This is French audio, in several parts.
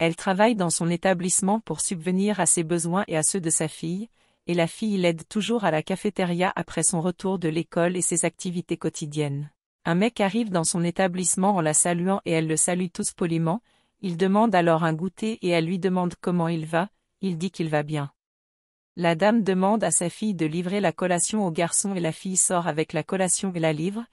Elle travaille dans son établissement pour subvenir à ses besoins et à ceux de sa fille, et la fille l'aide toujours à la cafétéria après son retour de l'école et ses activités quotidiennes. Un mec arrive dans son établissement en la saluant et elle le salue tous poliment. Il demande alors un goûter et elle lui demande comment il va, il dit qu'il va bien. La dame demande à sa fille de livrer la collation au garçon et la fille sort avec la collation et la livre.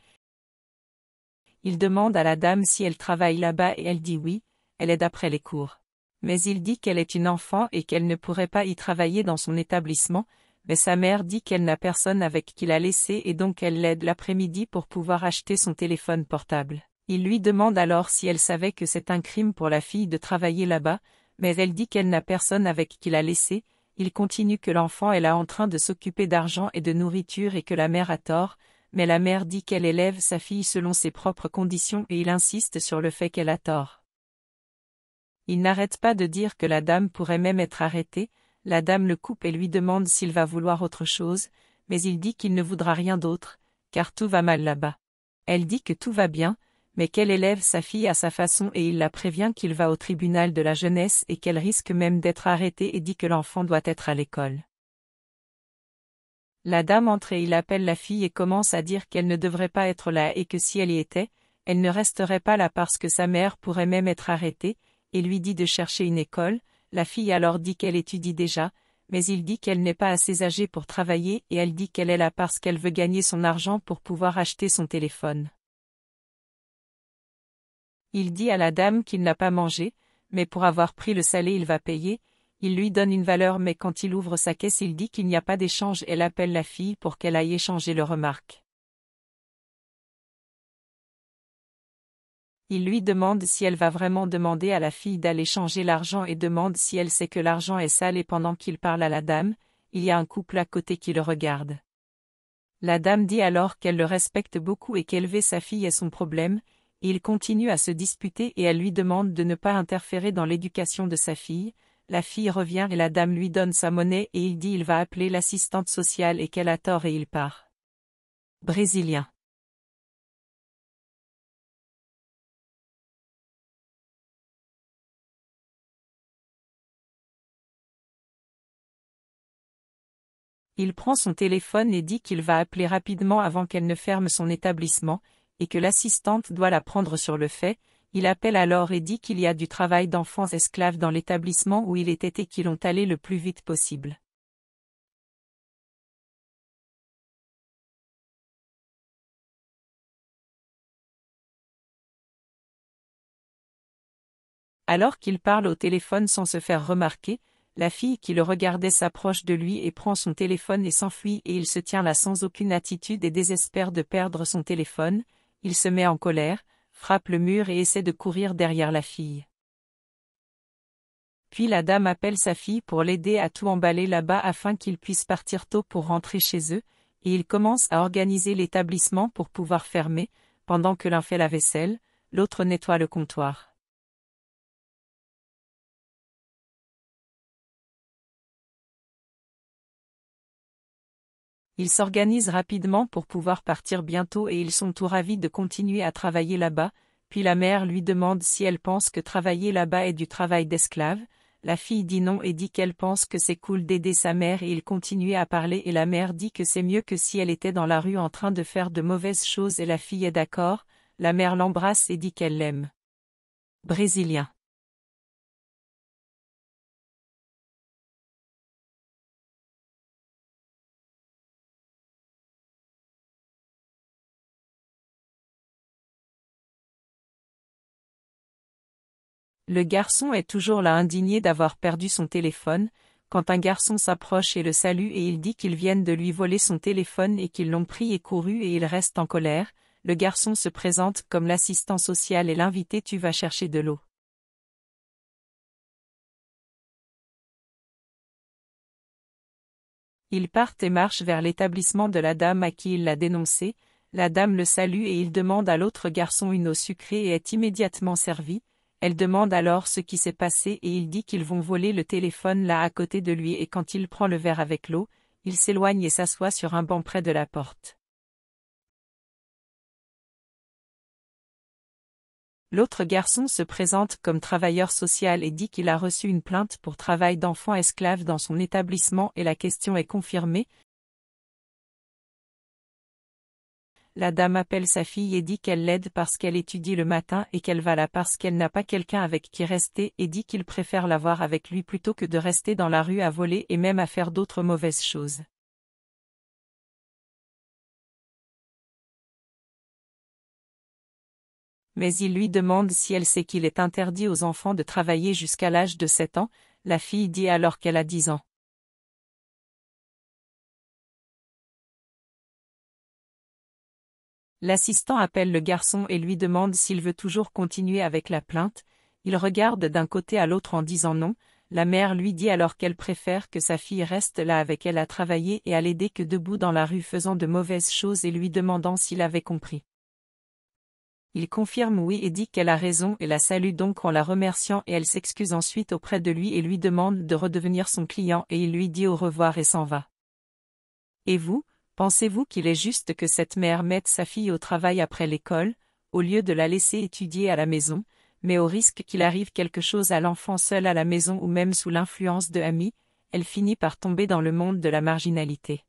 Il demande à la dame si elle travaille là-bas et elle dit oui, elle aide après les cours. Mais il dit qu'elle est une enfant et qu'elle ne pourrait pas y travailler dans son établissement, mais sa mère dit qu'elle n'a personne avec qui la laisser et donc elle l'aide l'après-midi pour pouvoir acheter son téléphone portable. Il lui demande alors si elle savait que c'est un crime pour la fille de travailler là-bas, mais elle dit qu'elle n'a personne avec qui la laisser. Il continue que l'enfant est là en train de s'occuper d'argent et de nourriture et que la mère a tort, mais la mère dit qu'elle élève sa fille selon ses propres conditions et il insiste sur le fait qu'elle a tort. Il n'arrête pas de dire que la dame pourrait même être arrêtée. La dame le coupe et lui demande s'il va vouloir autre chose, mais il dit qu'il ne voudra rien d'autre, car tout va mal là-bas. Elle dit que tout va bien, mais qu'elle élève sa fille à sa façon et il la prévient qu'il va au tribunal de la jeunesse et qu'elle risque même d'être arrêtée et dit que l'enfant doit être à l'école. La dame entre et il appelle la fille et commence à dire qu'elle ne devrait pas être là et que si elle y était, elle ne resterait pas là parce que sa mère pourrait même être arrêtée, et lui dit de chercher une école. La fille alors dit qu'elle étudie déjà, mais il dit qu'elle n'est pas assez âgée pour travailler et elle dit qu'elle est là parce qu'elle veut gagner son argent pour pouvoir acheter son téléphone. Il dit à la dame qu'il n'a pas mangé, mais pour avoir pris le salé il va payer. Il lui donne une valeur mais quand il ouvre sa caisse il dit qu'il n'y a pas d'échange. Elle appelle la fille pour qu'elle aille échanger le remarque. Il lui demande si elle va vraiment demander à la fille d'aller changer l'argent et demande si elle sait que l'argent est sale et pendant qu'il parle à la dame, il y a un couple à côté qui le regarde. La dame dit alors qu'elle le respecte beaucoup et qu'élever sa fille est son problème, et ils continuent à se disputer et elle lui demande de ne pas interférer dans l'éducation de sa fille. La fille revient et la dame lui donne sa monnaie et il dit il va appeler l'assistante sociale et qu'elle a tort et il part. Brésilien. Il prend son téléphone et dit qu'il va appeler rapidement avant qu'elle ne ferme son établissement, et que l'assistante doit la prendre sur le fait. Il appelle alors et dit qu'il y a du travail d'enfants esclaves dans l'établissement où il était et qu'ils ont allé le plus vite possible. Alors qu'il parle au téléphone sans se faire remarquer, la fille qui le regardait s'approche de lui et prend son téléphone et s'enfuit et il se tient là sans aucune attitude et désespère de perdre son téléphone. Il se met en colère, frappe le mur et essaie de courir derrière la fille. Puis la dame appelle sa fille pour l'aider à tout emballer là-bas afin qu'ils puissent partir tôt pour rentrer chez eux, et ils commencent à organiser l'établissement pour pouvoir fermer, pendant que l'un fait la vaisselle, l'autre nettoie le comptoir. Ils s'organisent rapidement pour pouvoir partir bientôt et ils sont tout ravis de continuer à travailler là-bas, puis la mère lui demande si elle pense que travailler là-bas est du travail d'esclave. La fille dit non et dit qu'elle pense que c'est cool d'aider sa mère et ils continuent à parler et la mère dit que c'est mieux que si elle était dans la rue en train de faire de mauvaises choses et la fille est d'accord. La mère l'embrasse et dit qu'elle l'aime. Brésilien. Le garçon est toujours là indigné d'avoir perdu son téléphone, quand un garçon s'approche et le salue et il dit qu'ils viennent de lui voler son téléphone et qu'ils l'ont pris et couru et il reste en colère. Le garçon se présente comme l'assistant social et l'invité tu vas chercher de l'eau. Ils partent et marchent vers l'établissement de la dame à qui il l'a dénoncé. La dame le salue et il demande à l'autre garçon une eau sucrée et est immédiatement servi. Elle demande alors ce qui s'est passé et il dit qu'ils vont voler le téléphone là à côté de lui et quand il prend le verre avec l'eau, il s'éloigne et s'assoit sur un banc près de la porte. L'autre garçon se présente comme travailleur social et dit qu'il a reçu une plainte pour travail d'enfant esclave dans son établissement et la question est confirmée. La dame appelle sa fille et dit qu'elle l'aide parce qu'elle étudie le matin et qu'elle va là parce qu'elle n'a pas quelqu'un avec qui rester et dit qu'il préfère l'avoir avec lui plutôt que de rester dans la rue à voler et même à faire d'autres mauvaises choses. Mais il lui demande si elle sait qu'il est interdit aux enfants de travailler jusqu'à l'âge de 7 ans, la fille dit alors qu'elle a 10 ans. L'assistant appelle le garçon et lui demande s'il veut toujours continuer avec la plainte, il regarde d'un côté à l'autre en disant non, la mère lui dit alors qu'elle préfère que sa fille reste là avec elle à travailler et à l'aider que debout dans la rue faisant de mauvaises choses et lui demandant s'il avait compris. Il confirme oui et dit qu'elle a raison et la salue donc en la remerciant et elle s'excuse ensuite auprès de lui et lui demande de redevenir son client et il lui dit au revoir et s'en va. Et vous, pensez-vous qu'il est juste que cette mère mette sa fille au travail après l'école, au lieu de la laisser étudier à la maison, mais au risque qu'il arrive quelque chose à l'enfant seul à la maison ou même sous l'influence de amis, elle finit par tomber dans le monde de la marginalité.